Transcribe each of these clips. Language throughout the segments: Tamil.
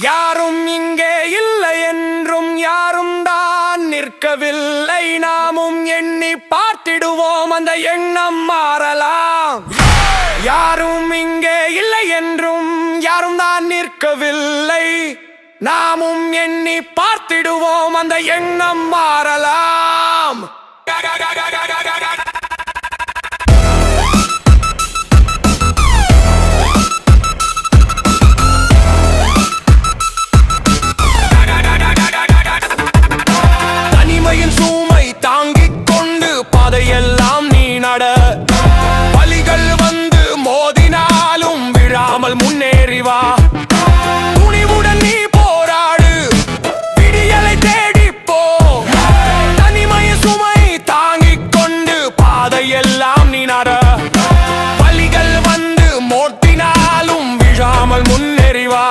யாரும் இங்கே இல்லை என்றும் யாரும் தான் நிற்கவில்லை. நாமும் எண்ணி பார்த்திடுவோம், அந்த எண்ணம் மாறலாம். யாரும் இங்கே இல்லை என்றும் யாரும் தான் நிற்கவில்லை. நாமும் எண்ணி பார்த்திடுவோம், அந்த எண்ணம் மாறலாம். தனிமையின் சுமை தாங்கிக் கொண்டு பாதையெல்லாம் நீ நட. வலிகள் வந்து மோதினாலும் விழாமல் முன்னேறி வா. துணிவுடன் நீ போராடு, விடியலை தேடிப்போ. தனிமையின் சுமை தாங்கிக் கொண்டு பாதையெல்லாம் நீ நட. வலிகள் வந்து மோதினாலும் விழாமல் முன்னேறி வா.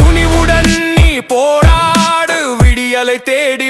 துணிவுடன் நீ போராடு, விடியலை தேடி